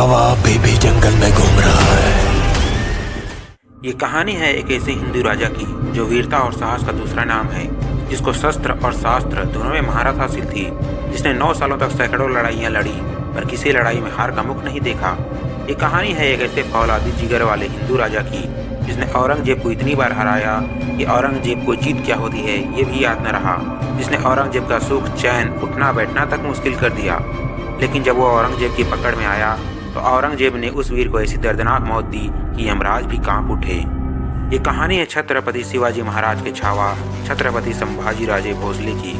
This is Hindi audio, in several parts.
छावा अभी भी जंगल में घूम रहा है। ये कहानी है एक ऐसे हिंदू राजा की जो वीरता और साहस का दूसरा नाम है, जिसको शस्त्र और शास्त्र दोनों में महारत हासिल थी, जिसने 9 सालों तक सैकड़ों लड़ाइयाँ लड़ी पर किसी लड़ाई में हार का मुख नहीं देखा। ये कहानी है एक ऐसे फौलादी जिगर वाले हिंदू राजा की जिसने औरंगजेब को इतनी बार हराया कि औरंगजेब को जीत क्या होती है ये भी याद न रहा, जिसने औरंगजेब का सुख चैन उठना बैठना तक मुश्किल कर दिया। लेकिन जब वो औरंगजेब की पकड़ में आया तो औरंगजेब ने उस वीर को ऐसी दर्दनाक मौत दी कि यमराज भी कांप उठे। ये कहानी है छत्रपति शिवाजी महाराज के छावा छत्रपति संभाजी राजे भोसले की।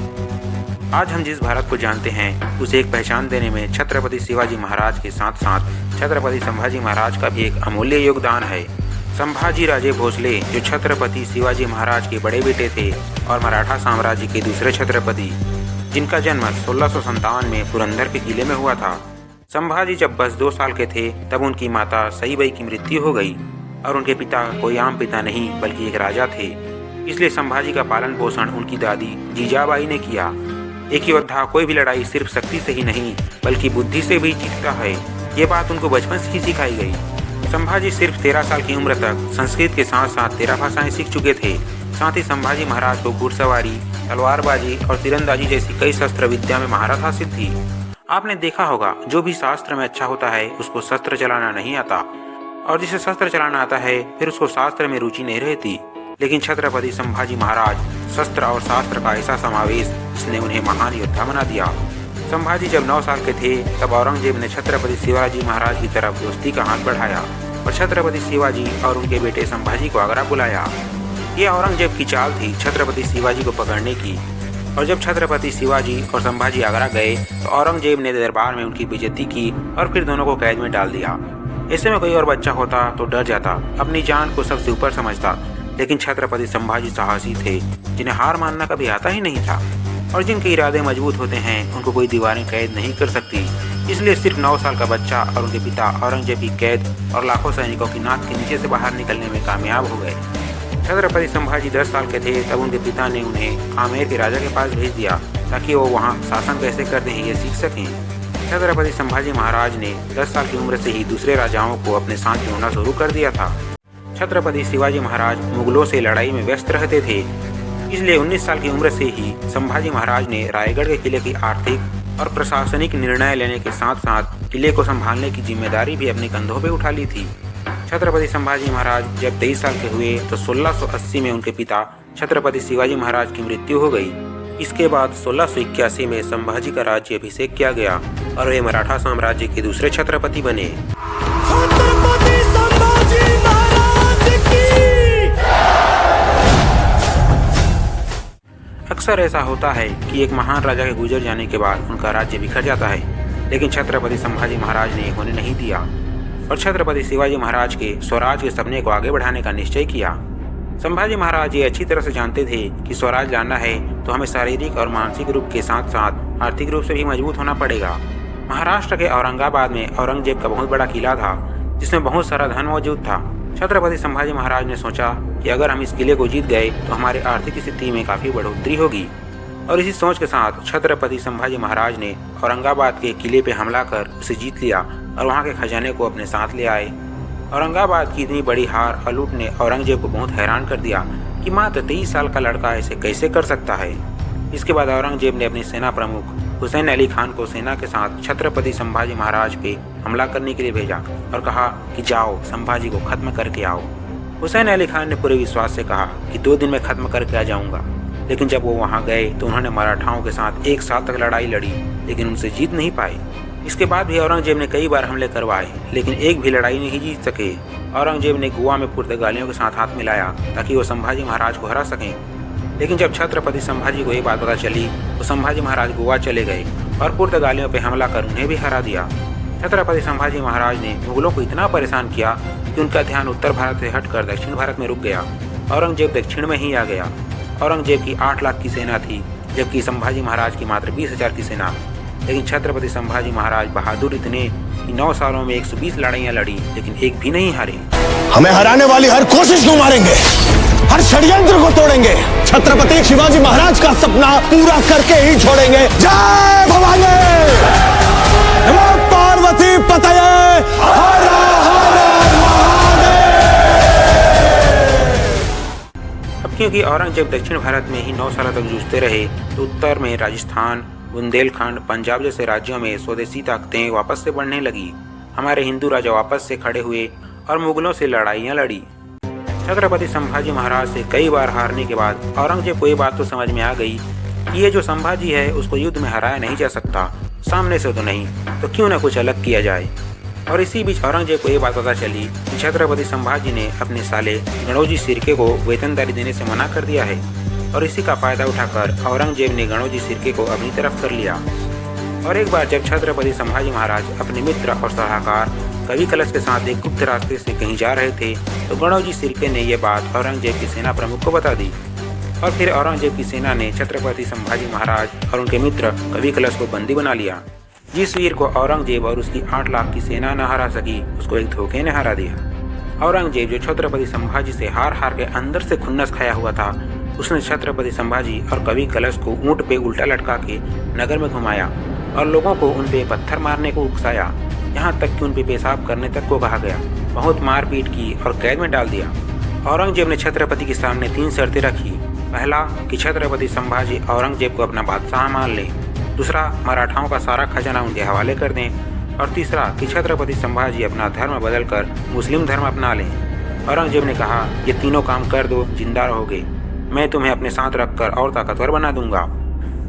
आज हम जिस भारत को जानते हैं उसे एक पहचान देने में छत्रपति शिवाजी महाराज के साथ साथ छत्रपति संभाजी महाराज का भी एक अमूल्य योगदान है। संभाजी राजे भोसले जो छत्रपति शिवाजी महाराज के बड़े बेटे थे और मराठा साम्राज्य के दूसरे छत्रपति, जिनका जन्म 1657 में पुरंदर के किले में हुआ था। संभाजी जब बस 2 साल के थे तब उनकी माता सईबाई की मृत्यु हो गई और उनके पिता कोई आम पिता नहीं बल्कि एक राजा थे। इसलिए संभाजी का पालन पोषण उनकी दादी जीजाबाई ने किया। एक योद्धा कोई भी लड़ाई सिर्फ शक्ति से ही नहीं बल्कि बुद्धि से भी जीतता है, ये बात उनको बचपन से ही सिखाई गई। संभाजी सिर्फ 13 साल की उम्र तक संस्कृत के साथ साथ 13 भाषाएं सीख चुके थे। साथ ही संभाजी महाराज को घुड़सवारी, तलवारबाजी और तीरंदाजी जैसी कई शस्त्र विद्या में महारत हासिल थी। आपने देखा होगा जो भी शास्त्र में अच्छा होता है उसको शस्त्र चलाना नहीं आता, और जिसे शस्त्र चलाना आता है फिर उसको शास्त्र में रुचि नहीं रहती। लेकिन छत्रपति संभाजी महाराज शस्त्र और शास्त्र का ऐसा समावेश जिसने उन्हें महान योद्धा बना दिया। संभाजी जब 9 साल के थे तब औरंगजेब ने छत्रपति शिवाजी महाराज की तरफ दोस्ती का हाथ बढ़ाया और छत्रपति शिवाजी और उनके बेटे संभाजी को आगरा बुलाया। ये औरंगजेब की चाल थी छत्रपति शिवाजी को पकड़ने की। और जब छत्रपति शिवाजी और संभाजी आगरा गए तो औरंगजेब ने दरबार में उनकी बेइज्जती की और फिर दोनों को कैद में डाल दिया। ऐसे में कोई और बच्चा होता तो डर जाता, अपनी जान को सबसे ऊपर समझता। लेकिन छत्रपति संभाजी साहसी थे जिन्हें हार मानना कभी आता ही नहीं था, और जिनके इरादे मजबूत होते हैं उनको कोई दीवारें कैद नहीं कर सकती। इसलिए सिर्फ 9 साल का बच्चा और उनके पिता औरंगजेब की कैद और लाखों सैनिकों की नाक के नीचे से बाहर निकलने में कामयाब हो गए। छत्रपति संभाजी 10 साल के थे तब उनके पिता ने उन्हें आमेर के राजा के पास भेज दिया ताकि वो वहाँ शासन कैसे करते हैं ये सीख सकें। छत्रपति संभाजी महाराज ने 10 साल की उम्र से ही दूसरे राजाओं को अपने साथ जोड़ना शुरू कर दिया था। छत्रपति शिवाजी महाराज मुगलों से लड़ाई में व्यस्त रहते थे, इसलिए 19 साल की उम्र से ही संभाजी महाराज ने रायगढ़ के किले की आर्थिक और प्रशासनिक निर्णय लेने के साथ साथ किले को संभालने की जिम्मेदारी भी अपने कंधों पर उठा ली थी। छत्रपति संभाजी महाराज जब 23 साल के हुए तो 1680 में उनके पिता छत्रपति शिवाजी महाराज की मृत्यु हो गई। इसके बाद 1681 में संभाजी का राज्य अभिषेक किया गया और वे मराठा साम्राज्य के दूसरे छत्रपति बने। छत्रपति संभाजी महाराज की। अक्सर ऐसा होता है कि एक महान राजा के गुजर जाने के बाद उनका राज्य बिखर जाता है, लेकिन छत्रपति संभाजी महाराज ने होने नहीं दिया और छत्रपति शिवाजी महाराज के स्वराज के सपने को आगे बढ़ाने का निश्चय किया। संभाजी महाराज ये अच्छी तरह से जानते थे कि स्वराज लाना है तो हमें शारीरिक और मानसिक रूप के साथ साथ आर्थिक रूप से भी मजबूत होना पड़ेगा। महाराष्ट्र के औरंगाबाद में औरंगजेब का बहुत बड़ा किला था जिसमें बहुत सारा धन मौजूद था। छत्रपति संभाजी महाराज ने सोचा कि अगर हम इस किले को जीत गए तो हमारी आर्थिक स्थिति में काफ़ी बढ़ोतरी होगी, और इसी सोच के साथ छत्रपति संभाजी महाराज ने औरंगाबाद के किले पर हमला कर उसे जीत लिया और वहाँ के खजाने को अपने साथ ले आए। औरंगाबाद की इतनी बड़ी हार और लूट ने औरंगजेब को बहुत हैरान कर दिया कि मात्र 23 साल का लड़का ऐसे कैसे कर सकता है। इसके बाद औरंगजेब ने अपने सेना प्रमुख हुसैन अली खान को सेना के साथ छत्रपति संभाजी महाराज पे हमला करने के लिए भेजा और कहा कि जाओ संभाजी को खत्म करके आओ। हुसैन अली खान ने पूरे विश्वास से कहा कि 2 दिन में खत्म करके आ जाऊंगा। लेकिन जब वो वहाँ गए तो उन्होंने मराठाओं के साथ 1 साल तक लड़ाई लड़ी लेकिन उनसे जीत नहीं पाए। इसके बाद भी औरंगजेब ने कई बार हमले करवाए लेकिन एक भी लड़ाई नहीं जीत सके। औरंगजेब ने गोवा में पुर्तगालियों के साथ हाथ मिलाया ताकि वो संभाजी महाराज को हरा सकें। लेकिन जब छत्रपति संभाजी को ये बात पता चली तो संभाजी महाराज गोवा चले गए और पुर्तगालियों पर हमला कर उन्हें भी हरा दिया। छत्रपति संभाजी महाराज ने मुगलों को इतना परेशान किया कि उनका ध्यान उत्तर भारत से हटकर दक्षिण भारत में रुक गया। औरंगजेब दक्षिण में ही आ गया। औरंगजेब की 8 लाख की सेना थी जबकि संभाजी महाराज की मात्र 20,000 की सेना। लेकिन छत्रपति संभाजी महाराज बहादुर इतने कि 9 सालों में 120 लड़ाइयाँ लड़ी लेकिन एक भी नहीं हारे। हमें हराने वाली हर कोशिश को मारेंगे, हर षड्यंत्र को तोड़ेंगे। छत्रपति शिवाजी महाराज का सपना पूरा करके ही छोड़ेंगे। जय भवानी, नमो पार्वती पतये। क्योंकि औरंगजेब दक्षिण भारत में ही 9 सालों तक जूझते रहे तो उत्तर में राजस्थान, बुंदेलखंड, पंजाब जैसे राज्यों में स्वदेशी ताकतें वापस से बढ़ने लगी। हमारे हिंदू राजा वापस से खड़े हुए और मुगलों से लड़ाइयाँ लड़ी। छत्रपति संभाजी महाराज से कई बार हारने के बाद औरंगजेब को ये बात तो समझ में आ गई कि ये जो संभाजी है उसको युद्ध में हराया नहीं जा सकता, सामने से तो नहीं तो क्यों न कुछ अलग किया जाए। और इसी बीच औरंगजेब को ये बात पता चली कि छत्रपति संभाजी ने अपने साले गणोजी सिरके को वेतनदारी देने से मना कर दिया है और इसी का फायदा उठाकर औरंगजेब ने गणोजी सिरके को अपनी तरफ कर लिया। और एक बार जब छत्रपति संभाजी महाराज अपने मित्र और सलाहकार कवि कलश के साथ एक गुप्त रास्ते से कहीं जा रहे थे तो गणोजी सिरके ने यह बात औरंगजेब की सेना प्रमुख को बता दी। और फिर औरंगजेब की सेना ने छत्रपति संभाजी महाराज और उनके मित्र कवि कलश को बंदी बना लिया। जिस वीर को औरंगजेब और उसकी 8 लाख की सेना न हरा सकी उसको एक धोखे ने हरा दिया। औरंगजेब जो छत्रपति संभाजी से हार हार के अंदर से खुन्नस खाया हुआ था, उसने छत्रपति संभाजी और कवि कलश को ऊंट पे उल्टा लटका के नगर में घुमाया और लोगों को उन पे पत्थर मारने को उकसाया, यहाँ तक कि उन पे पेशाब करने तक को कहा गया। बहुत मारपीट की और कैद में डाल दिया। औरंगजेब ने छत्रपति के सामने 3 शर्तें रखी। पहला कि छत्रपति संभाजी औरंगजेब को अपना बादशाह मान ले, दूसरा मराठाओं का सारा खजाना उनके हवाले कर दें और तीसरा कि छत्रपति संभाजी अपना धर्म बदलकर मुस्लिम धर्म अपना लें। औरंगजेब ने कहा, ये तीनों काम कर दो, जिंदा रहोगे, मैं तुम्हें अपने साथ रखकर और ताकतवर बना दूंगा।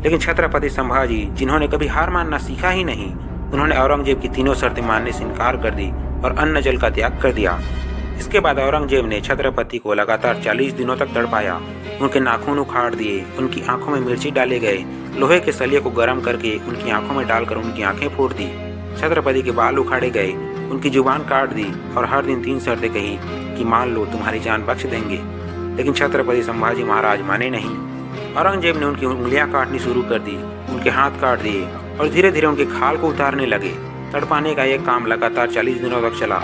लेकिन छत्रपति संभाजी, जिन्होंने कभी हार मानना सीखा ही नहीं, उन्होंने औरंगजेब की तीनों शर्तें मानने से इनकार कर दी और अन्न जल का त्याग कर दिया। इसके बाद औरंगजेब ने छत्रपति को लगातार 40 दिनों तक तड़पाया, उनके नाखून उखाड़ दिए, उनकी आंखों में मिर्ची डाले गए, लोहे के सलिए को गर्म करके उनकी आंखों में डालकर उनकी आंखें फोड़ दी, छत्रपति के बाल उखाड़े गए, उनकी जुबान काट दी और हर दिन 3 शर्तें कही कि मान लो तुम्हारी जान बख्श देंगे। लेकिन छत्रपति संभाजी महाराज माने नहीं। औरंगजेब ने उनकी उंगलियां काटनी शुरू कर दी, उनके हाथ काट दिए और धीरे धीरे उनके खाल को उतारने लगे। तड़पाने का यह काम लगातार 40 दिनों तक चला,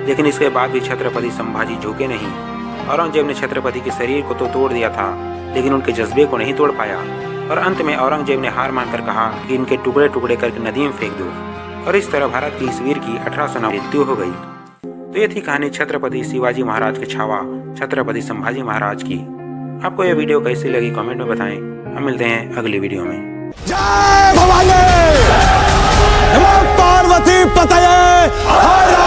लेकिन इसके बाद भी छत्रपति संभाजी झुके नहीं। औरंगजेब ने छत्रपति के शरीर को तो तोड़ दिया था, लेकिन उनके जज्बे को नहीं तोड़ पाया और अंत में औरंगजेब ने हार मानकर कहा कि इनके टुकड़े टुकड़े करके नदी में फेंक दो। और इस तरह भारत की इस वीर की 1809 मृत्यु हो गई। तो ये थी कहानी छत्रपति शिवाजी महाराज के छावा छत्रपति संभाजी महाराज की। आपको यह वीडियो कैसी लगी कमेंट में बताएं। हम मिलते हैं अगली वीडियो में। जय भवानी, नमो पार्वती पतये हर